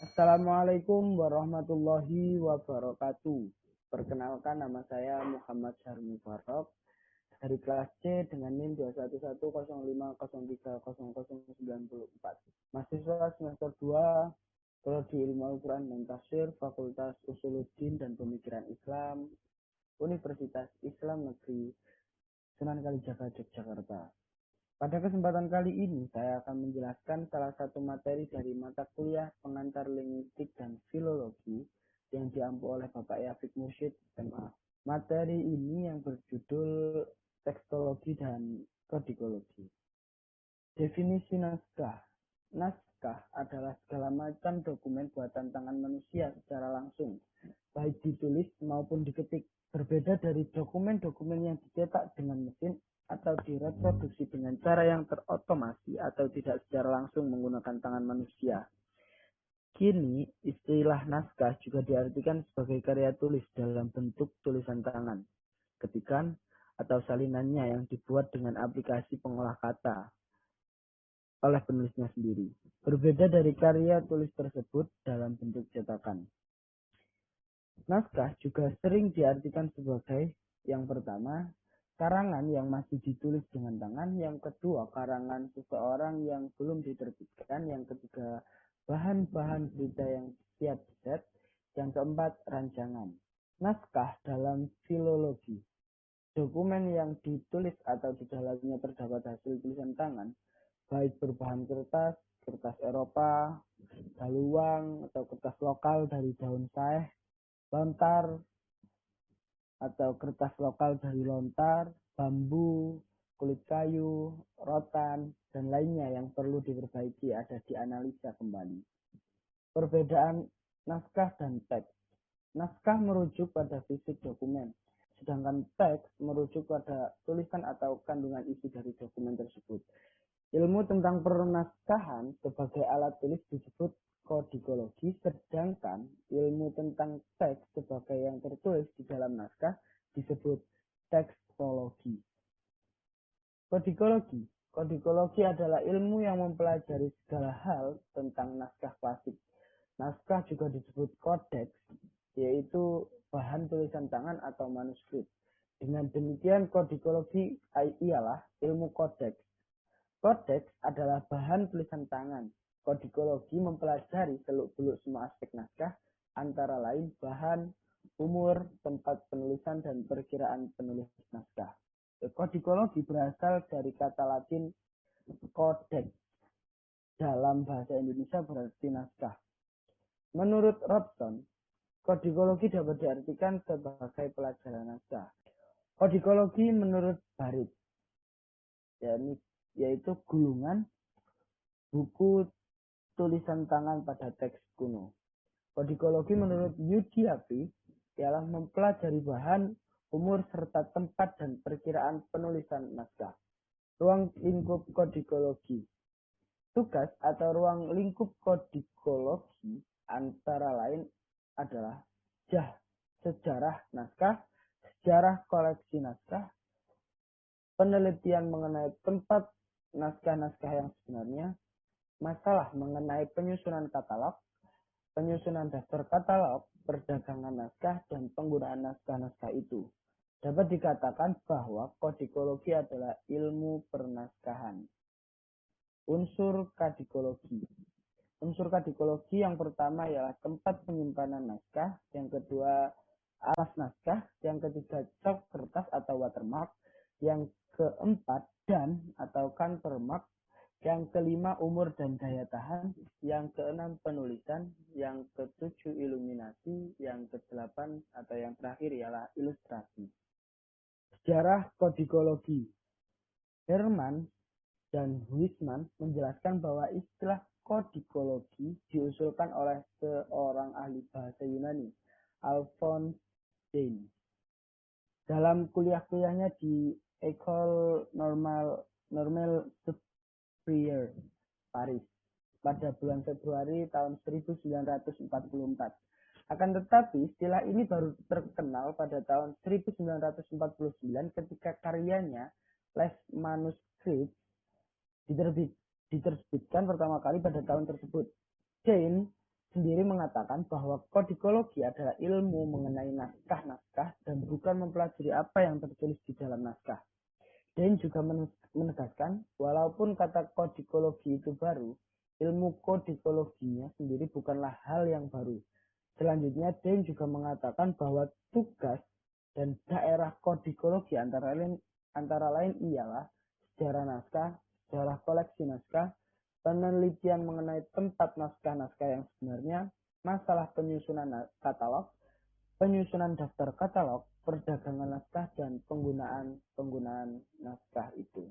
Assalamualaikum warahmatullahi wabarakatuh. Perkenalkan, nama saya Muhammad Syahri Mubarok dari kelas C dengan NIM 21105030094. Mahasiswa semester 2 Prodi Ilmu Al-Quran dan Tafsir, Fakultas Usuluddin dan Pemikiran Islam, Universitas Islam Negeri Sunan Kalijaga, Yogyakarta. Pada kesempatan kali ini, saya akan menjelaskan salah satu materi dari mata kuliah pengantar linguistik dan filologi yang diampu oleh Bapak Yafik Mursyid, SMA. Materi ini yang berjudul tekstologi dan kodikologi. Definisi naskah. Naskah adalah segala macam dokumen buatan tangan manusia secara langsung, baik ditulis maupun diketik. Berbeda dari dokumen-dokumen yang dicetak dengan mesin atau direproduksi dengan cara yang terotomasi atau tidak secara langsung menggunakan tangan manusia. Kini, istilah naskah juga diartikan sebagai karya tulis dalam bentuk tulisan tangan, ketikan, atau salinannya yang dibuat dengan aplikasi pengolah kata oleh penulisnya sendiri. Berbeda dari karya tulis tersebut dalam bentuk cetakan. Naskah juga sering diartikan sebagai yang pertama, karangan yang masih ditulis dengan tangan, yang kedua, karangan seseorang yang belum diterbitkan, yang ketiga, bahan-bahan berita yang siap set, yang keempat, rancangan. Naskah dalam filologi, dokumen yang ditulis atau di dalamnya terdapat hasil tulisan tangan, baik berbahan kertas, kertas Eropa, daluang, atau kertas lokal dari daun saeh, lontar, atau kertas lokal dari lontar, bambu, kulit kayu, rotan, dan lainnya yang perlu diperbaiki ada dianalisa kembali. Perbedaan naskah dan teks. Naskah merujuk pada fisik dokumen, sedangkan teks merujuk pada tulisan atau kandungan isi dari dokumen tersebut. Ilmu tentang pernaskahan sebagai alat tulis disebut kodikologi, sedangkan ilmu tentang teks sebagai yang tertulis di dalam naskah disebut tekstologi. Kodikologi. Kodikologi adalah ilmu yang mempelajari segala hal tentang naskah klasik. Naskah juga disebut kodeks, yaitu bahan tulisan tangan atau manuskrip. Dengan demikian, kodikologi ialah ilmu kodeks. Kodeks adalah bahan tulisan tangan. Kodikologi mempelajari seluk-beluk semua aspek naskah, antara lain bahan, umur, tempat penulisan, dan perkiraan penulis naskah. Kodikologi berasal dari kata Latin codex. Dalam bahasa Indonesia berarti naskah. Menurut Robson, kodikologi dapat diartikan sebagai pelajaran naskah. Kodikologi menurut Barit, yaitu gulungan buku tulisan tangan pada teks kuno. Kodikologi menurut Yudiapi ialah mempelajari bahan, umur, serta tempat dan perkiraan penulisan naskah. Ruang lingkup kodikologi. Tugas atau ruang lingkup kodikologi antara lain adalah sejarah naskah, sejarah koleksi naskah, penelitian mengenai tempat naskah-naskah yang sebenarnya, masalah mengenai penyusunan katalog, penyusunan daftar katalog, perdagangan naskah, dan penggunaan naskah-naskah itu. Dapat dikatakan bahwa kodikologi adalah ilmu pernaskahan. Unsur kadikologi. Unsur kadikologi yang pertama ialah tempat penyimpanan naskah, yang kedua alas naskah, yang ketiga cok kertas atau watermark, yang keempat dan atau countermark, yang kelima umur dan daya tahan, yang keenam penulisan, yang ketujuh iluminasi, yang kedelapan atau yang terakhir ialah ilustrasi. Sejarah kodikologi. Herman dan Huisman menjelaskan bahwa istilah kodikologi diusulkan oleh seorang ahli bahasa Yunani, Alphonse Dein. Dalam kuliah-kuliahnya di École Normale Supérieure Paris pada bulan Februari tahun 1944. Akan tetapi, istilah ini baru terkenal pada tahun 1949 ketika karyanya Les Manuscrits diterbitkan pertama kali pada tahun tersebut. Jane sendiri mengatakan bahwa kodikologi adalah ilmu mengenai naskah-naskah dan bukan mempelajari apa yang tertulis di dalam naskah. Dein juga menegaskan, walaupun kata kodikologi itu baru, ilmu kodikologinya sendiri bukanlah hal yang baru. Selanjutnya, Dein juga mengatakan bahwa tugas dan daerah kodikologi antara lain ialah sejarah naskah, sejarah koleksi naskah, penelitian mengenai tempat naskah-naskah yang sebenarnya, masalah penyusunan katalog, penyusunan daftar katalog, perdagangan naskah, dan penggunaan naskah itu.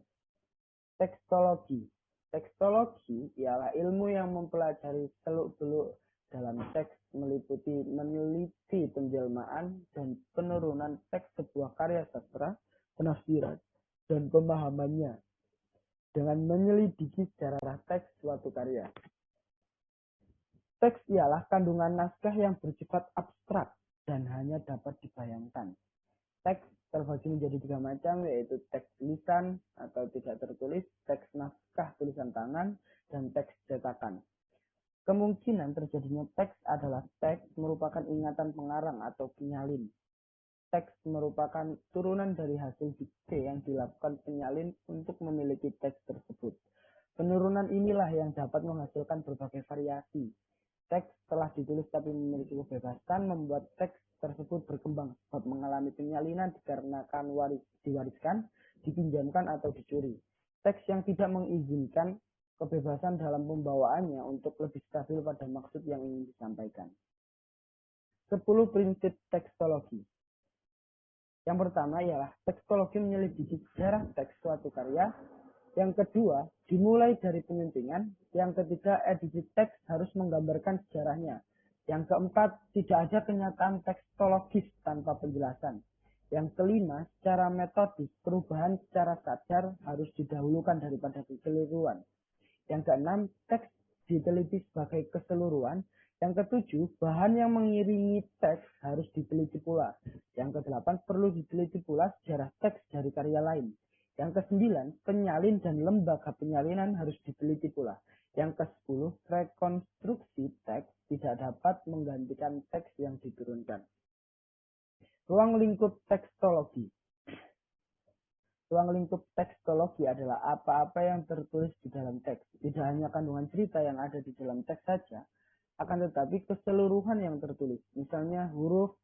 Tekstologi. Tekstologi ialah ilmu yang mempelajari seluk-beluk dalam teks, meliputi meneliti penjelmaan dan penurunan teks sebuah karya sastra, penafsiran, dan pemahamannya dengan menyelidiki sejarah teks suatu karya. Teks ialah kandungan naskah yang bersifat abstrak dan hanya dapat dibayangkan. Teks terbagi menjadi 3 macam, yaitu teks tulisan atau tidak tertulis, teks naskah tulisan tangan, dan teks cetakan. Kemungkinan terjadinya teks adalah teks merupakan ingatan pengarang atau penyalin. Teks merupakan turunan dari hasil dikte yang dilakukan penyalin untuk memiliki teks tersebut. Penurunan inilah yang dapat menghasilkan berbagai variasi. Teks telah ditulis tapi memiliki kebebasan membuat teks tersebut berkembang sebab mengalami penyalinan dikarenakan diwariskan, dipinjamkan, atau dicuri. Teks yang tidak mengizinkan kebebasan dalam pembawaannya untuk lebih stabil pada maksud yang ingin disampaikan. 10 prinsip tekstologi. Yang pertama ialah tekstologi menyelidiki sejarah teks suatu karya. Yang kedua, dimulai dari penyuntingan. Yang ketiga, edisi teks harus menggambarkan sejarahnya. Yang keempat, tidak ada kenyataan tekstologis tanpa penjelasan. Yang kelima, secara metodis, perubahan secara sadar harus didahulukan daripada keseluruhan. Yang keenam, teks diteliti sebagai keseluruhan. Yang ketujuh, bahan yang mengiringi teks harus diteliti pula. Yang kedelapan, perlu diteliti pula sejarah teks dari karya lain. Yang kesembilan, penyalin dan lembaga penyalinan harus diteliti pula. Yang kesepuluh, rekonstruksi teks tidak dapat menggantikan teks yang diturunkan. Ruang lingkup tekstologi. Ruang lingkup tekstologi adalah apa-apa yang tertulis di dalam teks. Tidak hanya kandungan cerita yang ada di dalam teks saja, akan tetapi keseluruhan yang tertulis. Misalnya huruf,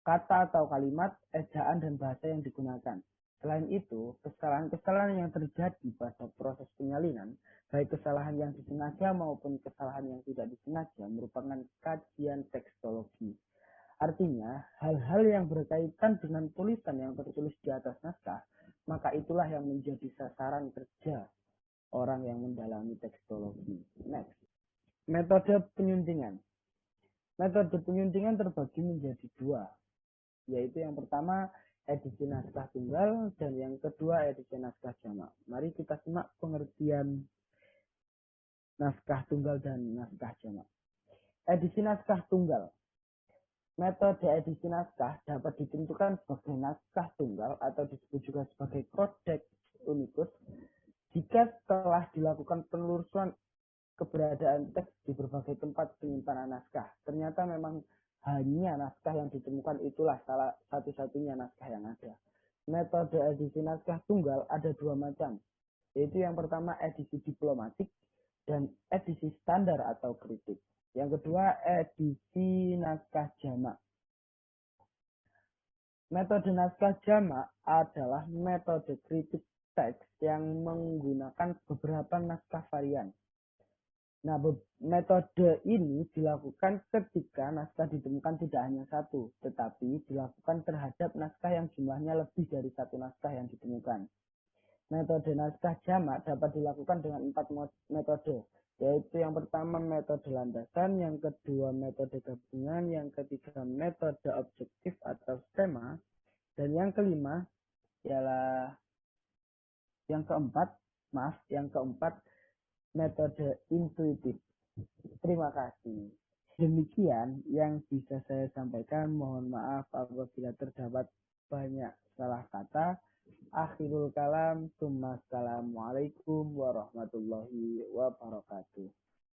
kata atau kalimat, ejaan, dan bahasa yang digunakan. Selain itu, kesalahan-kesalahan yang terjadi pada proses penyalinan, baik kesalahan yang disengaja maupun kesalahan yang tidak disengaja, merupakan kajian tekstologi. Artinya, hal-hal yang berkaitan dengan tulisan yang tertulis di atas naskah, maka itulah yang menjadi sasaran kerja orang yang mendalami tekstologi. Next. Metode penyuntingan. Metode penyuntingan terbagi menjadi 2, yaitu yang pertama edisi naskah tunggal dan yang kedua edisi naskah jamak. Mari kita simak pengertian naskah tunggal dan naskah jamak. Edisi naskah tunggal. Metode edisi naskah dapat ditentukan sebagai naskah tunggal atau disebut juga sebagai codex unicus jika telah dilakukan penelusuran keberadaan teks di berbagai tempat penyimpanan naskah. Ternyata memang hanya naskah yang ditemukan itulah salah satu-satunya naskah yang ada. Metode edisi naskah tunggal ada 2 macam, yaitu yang pertama edisi diplomatik dan edisi standar atau kritik. Yang kedua edisi naskah jamak. Metode naskah jamak adalah metode kritik teks yang menggunakan beberapa naskah varian. Nah, metode ini dilakukan ketika naskah ditemukan tidak hanya satu, tetapi dilakukan terhadap naskah yang jumlahnya lebih dari satu naskah yang ditemukan. Metode naskah jamak dapat dilakukan dengan 4 metode, yaitu yang pertama metode landasan, yang kedua metode gabungan, yang ketiga metode objektif atau skema, dan yang kelima ialah yang keempat metode intuitif. Terima kasih. Demikian yang bisa saya sampaikan. Mohon maaf apabila terdapat banyak salah kata. Akhirul kalam. Assalamualaikum warahmatullahi wabarakatuh.